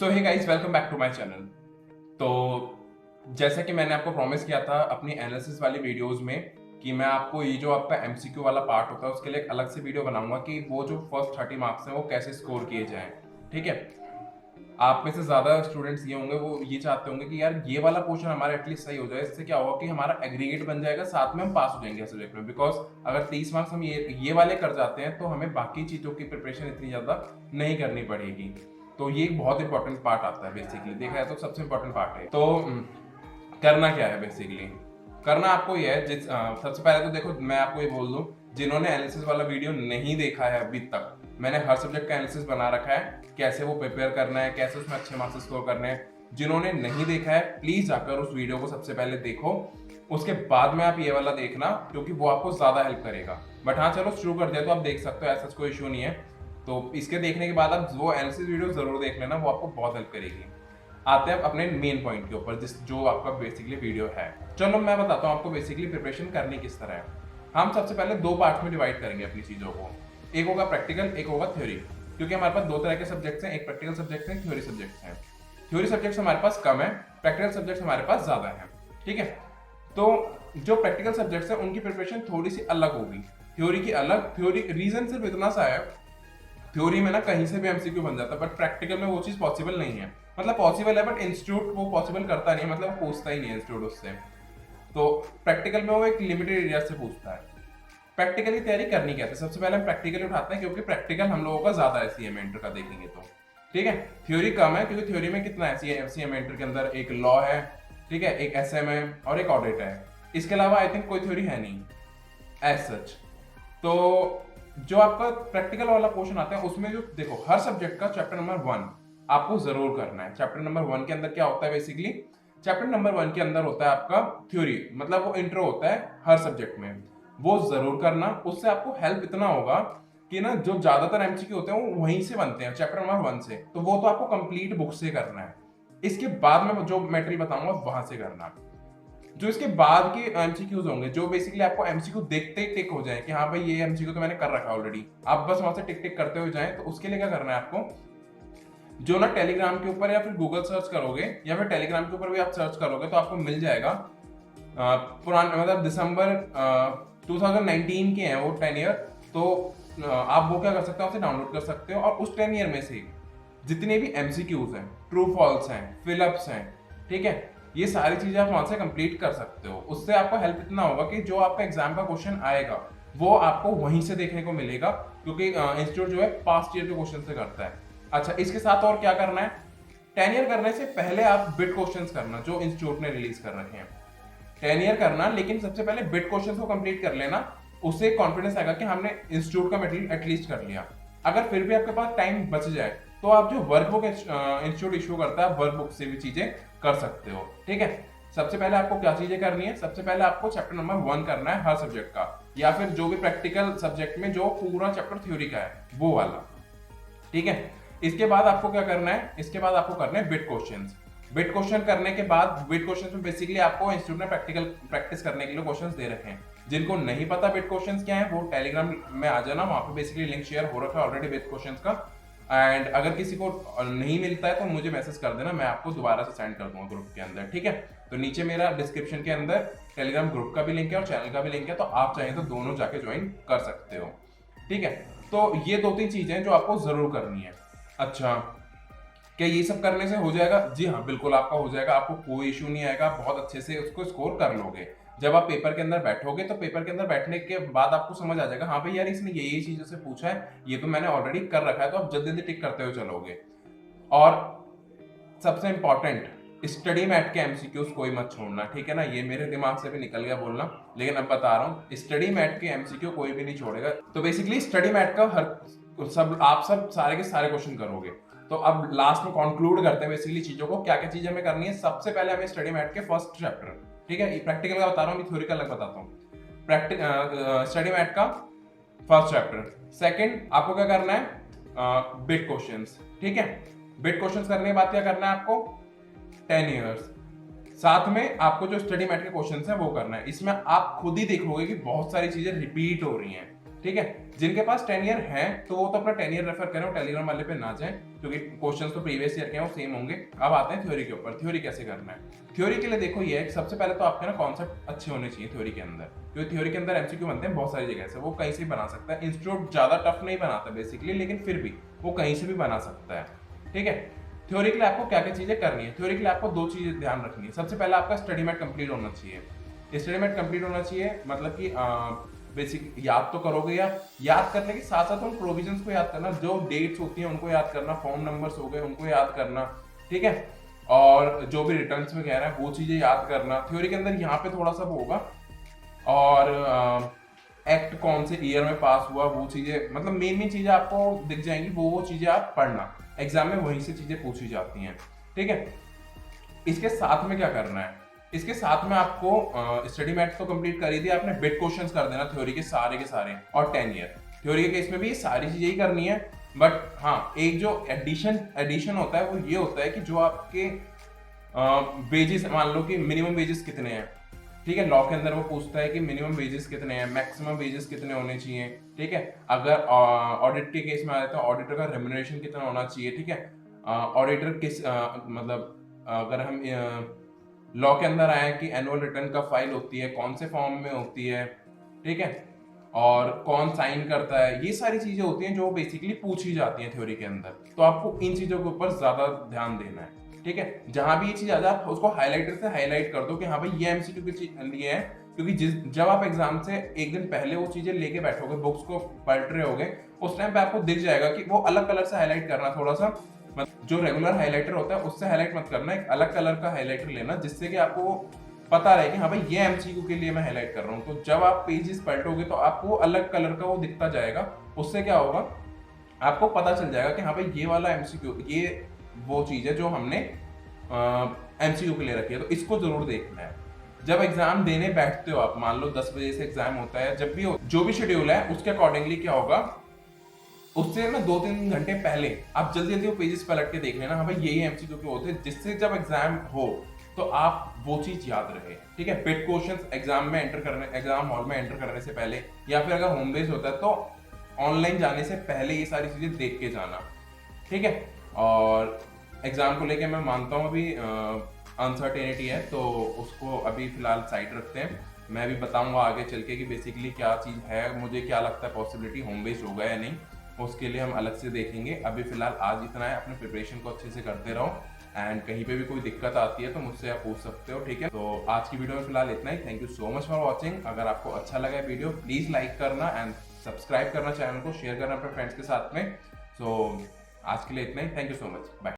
So hey guys, welcome back to my channel. तो जैसा कि मैंने आपको प्रॉमिस किया था अपनी एनालिसिस वाली वीडियोस में कि मैं आपको ये जो आपका एमसीक्यू वाला पार्ट होता है उसके लिए एक अलग से वीडियो बनाऊंगा कि वो जो फर्स्ट 30 मार्क्स हैं वो कैसे स्कोर किए जाएं। ठीक है। आप में से ज्यादा स्टूडेंट्स ये होंगे, वो ये चाहते होंगे कि यार ये वाला पोर्शन हमारा एटलीस्ट सही हो जाए। इससे क्या होगा कि हमारा एग्रीगेट बन जाएगा, साथ में हम पास हो जाएंगे सब्जेक्ट में। बिकॉज अगर 30 मार्क्स हम ये वाले कर जाते हैं तो हमें बाकी चीजों की प्रिपरेशन इतनी ज्यादा नहीं करनी पड़ेगी। तो ये एक बहुत इंपॉर्टेंट पार्ट आता है। बेसिकली देखा जाए तो सबसे इंपॉर्टेंट पार्ट है। तो करना क्या है बेसिकली, करना आपको ये है सबसे पहले तो देखो, मैं आपको ये बोल दूं, जिन्होंने एनालिसिस वाला वीडियो नहीं देखा है अभी तक, मैंने हर सब्जेक्ट का एनालिसिस बना रखा है, कैसे वो प्रिपेयर करना है, कैसे उसमें अच्छे मार्क्स स्कोर करने हैं। जिन्होंने नहीं देखा है प्लीज जाकर उस वीडियो को सबसे पहले देखो, उसके बाद में आप ये वाला देखना, क्योंकि वो आपको ज्यादा हेल्प करेगा। बट हाँ चलो शुरू कर दिया तो आप देख सकते हो, ऐसा कोई इशू नहीं है। तो इसके देखने के बाद आप वो एनालिसिस वीडियो जरूर देख लेना, वो आपको बहुत हेल्प करेगी। आते हैं अपने मेन पॉइंट के ऊपर, जिस जो आपका बेसिकली वीडियो है। चलो मैं बताता हूँ आपको बेसिकली प्रिपरेशन करनी किस तरह है। हम सबसे पहले दो पार्ट में डिवाइड करेंगे अपनी चीजों को। एक होगा प्रैक्टिकल, एक होगा थ्योरी। क्योंकि हमारे पास दो तरह के सब्जेक्ट्स हैं, एक प्रैक्टिकल सब्जेक्ट है, थ्योरी सब्जेक्ट्स हैं। थ्योरी सब्जेक्ट्स हमारे पास कम है, प्रैक्टिकल सब्जेक्ट्स हमारे पास ज्यादा है। ठीक है। तो जो प्रैक्टिकल सब्जेक्ट्स हैं उनकी प्रिपरेशन थोड़ी सी अलग होगी, थ्योरी की अलग। थ्योरी रीजन सिर्फ इतना सा है, थ्योरी में ना कहीं से भी एमसीक्यू बन जाता है, बट प्रैक्टिकल में वो चीज पॉसिबल नहीं है। मतलब पॉसिबल है बट इंस्टीट्यूट वो पॉसिबल करता नहीं है, मतलब वो पूछता ही नहीं है इंस्टीट्यूट उससे। तो प्रैक्टिकल में वो एक लिमिटेड एरिया से पूछता है। प्रैक्टिकल की तैयारी करनी क्या है, सबसे पहले हम प्रैक्टिकल उठाते हैं, क्योंकि प्रैक्टिकल हम लोगों का ज्यादा है सीएम एंटर का देखेंगे तो। ठीक है। थ्योरी कम है, क्योंकि थ्योरी में कितना है, सीएम एंटर के अंदर एक लॉ है, ठीक है, एक एसएम है और एक ऑडिट है। इसके अलावा आई थिंक कोई थ्योरी है नहीं एज सच। तो जो आपका प्रैक्टिकल वाला पोर्शन आता है उसमें जो देखो, हर सब्जेक्ट का चैप्टर नंबर 1 आपको जरूर करना है। चैप्टर नंबर 1 के अंदर क्या होता है बेसिकली, चैप्टर नंबर 1 के अंदर होता है आपका थ्योरी, मतलब वो इंट्रो होता है हर सब्जेक्ट में, वो जरूर करना। उससे आपको हेल्प इतना होगा कि ना जो ज्यादातर एमसीक्यू होते हैं वो वहीं से बनते हैं, चैप्टर नंबर 1 से। तो वो तो आपको कंप्लीट बुक से करना है। इसके बाद में जो मटेरियल बताऊंगा वहां से करना। जो इसके बाद के एमसीक्यूज होंगे, जो बेसिकली आपको एमसीक्यू देखते ही टिक हो जाए कि हाँ भाई ये एमसीक्यू तो मैंने कर रखा ऑलरेडी, आप बस वहां से टिक टिक करते हुए जाएं। तो उसके लिए क्या करना है आपको, जो ना टेलीग्राम के ऊपर या फिर गूगल सर्च करोगे या फिर टेलीग्राम के ऊपर भी आप सर्च करोगे तो आपको मिल जाएगा। पुराना मतलब दिसंबर 2019 के हैं वो 10 ईयर। तो आप वो क्या कर सकते हो, उसे डाउनलोड कर सकते हो और उस 10 ईयर में से जितने भी एमसीक्यूज हैं, ट्रू फॉल्स हैं, फिलअप्स हैं, ठीक है, ये सारी चीजें आप वहां से कंप्लीट कर सकते हो। उससे आपको हेल्प इतना होगा कि जो आपका एग्जाम का क्वेश्चन आएगा वो आपको वहीं से देखने को मिलेगा, क्योंकि इंस्टीट्यूट जो है पास्ट ईयर के क्वेश्चन से करता है। अच्छा, इसके साथ और क्या करना है, 10 ईयर करने से पहले आप बिट क्वेश्चंस करना जो इंस्टीट्यूट ने रिलीज कर रखे हैं। 10 ईयर करना, लेकिन सबसे पहले बिट क्वेश्चंस को कंप्लीट कर लेना। उससे कॉन्फिडेंस आएगा कि हमने इंस्टीट्यूट का मटेरियल एटलीस्ट कर लिया। अगर फिर भी आपके पास टाइम बच जाए तो आप जो वर्कबुक इंस्टीट्यूट इशू करता है वर्कबुक से भी चीजें कर सकते हो। ठीक है। सबसे पहले आपको क्या चीजें करनी है, सबसे पहले आपको चैप्टर नंबर 1 करना है हर सब्जेक्ट का, या फिर जो भी प्रैक्टिकल सब्जेक्ट में जो पूरा चैप्टर थ्योरी का है वो वाला। ठीक है। इसके बाद आपको क्या करना है, इसके बाद आपको करना है बिट क्वेश्चंस। बिट क्वेश्चन करने के बाद, बिट क्वेश्चंस में बेसिकली आपको इंस्टीट्यूट ने प्रैक्टिकल प्रैक्टिस करने के लिए क्वेश्चंस दे रखे हैं। जिनको नहीं पता बिट क्वेश्चंस क्या है वो टेलीग्राम में आ जाना, वहां पे बेसिकली लिंक शेयर हो रखा है ऑलरेडी बिट क्वेश्चंस का। एंड अगर किसी को नहीं मिलता है तो मुझे मैसेज कर देना, मैं आपको दोबारा से सेंड कर दूंगा ग्रुप के अंदर। ठीक है। तो नीचे मेरा डिस्क्रिप्शन के अंदर टेलीग्राम ग्रुप का भी लिंक है और चैनल का भी लिंक है, तो आप चाहें तो दोनों जाके ज्वाइन कर सकते हो। ठीक है। तो ये 2-3 चीजें जो आपको जरूर करनी है। अच्छा, क्या ये सब करने से हो जाएगा? जी हाँ, बिल्कुल आपका हो जाएगा, आपको कोई इशू नहीं आएगा, बहुत अच्छे से उसको स्कोर कर लोगे। जब आप पेपर के अंदर बैठोगे तो पेपर के अंदर बैठने के बाद आपको समझ आ जाएगा, हाँ भाई यार इसने ये चीजों से पूछा है, ये तो मैंने ऑलरेडी कर रखा है, तो आप जल्दी जल्दी टिक करते हुए चलोगे। और सबसे इंपॉर्टेंट, स्टडी मैट के एमसीक्यूज कोई मत छोड़ना, ठीक है ना। ये मेरे दिमाग से भी निकल गया बोलना, लेकिन अब बता रहा हूँ, स्टडी मैट के एमसीक्यू कोई भी नहीं छोड़ेगा। तो बेसिकली स्टडी मैट का आप सब सारे के सारे क्वेश्चन करोगे। तो अब लास्ट में कंक्लूड करते हैं बेसिकली चीजों को, क्या क्या चीजें हमें करनी है। सबसे पहले हमें स्टडी मैट के फर्स्ट चैप्टर, ठीक है, प्रैक्टिकल का बता रहा हूँ, थ्योरी का अलग बताता हूँ। स्टडी मैट का फर्स्ट चैप्टर। सेकंड आपको क्या करना है, बिट क्वेश्चंस। ठीक है। बिट क्वेश्चंस करने के बाद क्या करना है आपको, 10 ईयर्स। साथ में आपको जो स्टडी मैट के क्वेश्चंस हैं वो करना है। इसमें आप खुद ही देखोगे कि बहुत सारी चीजें रिपीट हो रही हैं। ठीक है। जिनके पास 10 ईयर है तो वो तो अपना 10 ईयर रेफर करें, टेलीग्राम वाले पे ना जाएं, क्योंकि क्वेश्चंस तो प्रीवियस ईयर के हैं, वो सेम होंगे। अब आते हैं थ्योरी के ऊपर। थ्योरी कैसे करना है? थ्योरी के लिए देखो ये है, सबसे पहले तो आपके ना कॉन्सेप्ट अच्छे होने चाहिए थ्योरी के अंदर, क्योंकि थ्योरी के अंदर एमसीक्यू बनते हैं बहुत सारी जगह से, वो कहीं से भी बना सकता है। इंस्टीट्यूट ज्यादा टफ नहीं बनाता बेसिकली, लेकिन फिर भी वो कहीं से भी बना सकता है, ठीक है। थ्योरी के लिए आपको क्या क्या चीजें करनी है? थ्योरी के लिए आपको 2 चीजें ध्यान रखनी है। सबसे पहले आपका स्टडी मैट कंप्लीट होना चाहिए। स्टडी मैट कंप्लीट होना चाहिए मतलब कि बेसिक याद तो करोगे, या याद करने के साथ साथ उन प्रोविजंस को याद करना, जो डेट्स होती हैं उनको याद करना, फॉर्म नंबर्स हो गए उनको याद करना, ठीक है। और जो भी रिटर्न्स वगैरह है वो चीजें याद करना। थ्योरी के अंदर यहाँ पे थोड़ा सा वो होगा। और एक्ट कौन से ईयर में पास हुआ, वो चीजें मतलब मेन चीजें आपको दिख जाएंगी, वो चीजें आप पढ़ना, एग्जाम में वहीं से चीजें पूछी जाती हैं, ठीक है। इसके साथ में क्या करना है? इसके साथ में आपको स्टडी मैथ्स तो कंप्लीट कर ही दिया आपने, बिट क्वेश्चंस कर देना थ्योरी के सारे और 10 ईयर। थ्योरी के केस में भी ये सारी चीजें ही करनी है, बट हाँ एक जो एडिशन होता है वो ये होता है कि जो आपके वेजेस, मान लो कि मिनिमम वेजेस कितने हैं, ठीक है। लॉ के अंदर वो पूछता है कि मिनिमम वेजेस कितने हैं, मैक्सिमम वेजेस कितने होने चाहिए, ठीक है। अगर ऑडिट के केस में आ जाता है, ऑडिटर का रेम्युनरेशन कितना होना चाहिए, ठीक है। ऑडिटर किस मतलब अगर हम लॉ के अंदर आए कि एनुअल रिटर्न कब फाइल होती है, कौन से फॉर्म में होती है, ठीक है, और कौन साइन करता है, ये सारी चीजें होती हैं जो बेसिकली पूछी जाती हैं थ्योरी के अंदर। तो आपको इन चीजों के ऊपर ज्यादा ध्यान देना है, ठीक है। जहां भी ये चीज आ जाए आप उसको हाईलाइटर से हाईलाइट कर दो कि हाँ भाई ये एमसीक्यू के लिए है, क्योंकि जब आप एग्जाम से एक दिन पहले वो चीजें लेके बैठोगे, बुक्स को पलट रहे होगे, उस टाइम पे आपको दिख जाएगा कि वो अलग कलर से हाईलाइट करना, थोड़ा सा जो रेगुलर हाईलाइटर होता है उससे हाईलाइट मत करना, एक अलग कलर का हाईलाइटर लेना, जिससे कि आपको पता रहे कि हाँ भाई ये एमसीक्यू के लिए मैं हाईलाइट कर रहा हूँ। तो जब आप पेजेस पलटोगे तो आपको अलग कलर का वो दिखता जाएगा। उससे क्या होगा, आपको पता चल जाएगा कि हाँ भाई ये वाला एमसीक्यू, ये वो चीज है जो हमने एमसीक्यू के लिए रखी है, तो इसको जरूर देखना है। जब एग्जाम देने बैठते हो आप, मान लो 10 बजे से एग्जाम होता है, जब भी जो भी शेड्यूल है उसके अकॉर्डिंगली क्या होगा, उससे ना 2-3 घंटे पहले आप जल्दी जल्दी वो पेजेस पलट के देख लेना, हाँ भाई यही एमसीक्यू के होते हैं, जिससे जब एग्जाम हो तो आप वो चीज याद रहे, ठीक है। बिट क्वेश्चंस एग्जाम में एंटर करने, एग्जाम हॉल में एंटर करने से पहले, या फिर अगर होम बेस्ड होता है तो ऑनलाइन जाने से पहले ये सारी चीजें देख के जाना, ठीक है। और एग्जाम को लेके मैं मानता हूँ अभी अनसर्टेनिटी है, तो उसको अभी फिलहाल साइड रखते हैं। मैं भी बताऊंगा आगे चल के कि बेसिकली क्या चीज़ है, मुझे क्या लगता है पॉसिबिलिटी होम बेस्ड होगा या नहीं, उसके लिए हम अलग से देखेंगे। अभी फिलहाल आज इतना है, अपने प्रिपरेशन को अच्छे से करते रहो, एंड कहीं पे भी कोई दिक्कत आती है तो मुझसे आप पूछ सकते हो, ठीक है। तो आज की वीडियो में फिलहाल इतना ही। Thank you so much for watching. अगर आपको अच्छा लगा वीडियो प्लीज लाइक करना एंड सब्सक्राइब करना, चैनल को शेयर करना अपने फ्रेंड्स के साथ में। सो आज के लिए इतना ही। Thank you so much, bye.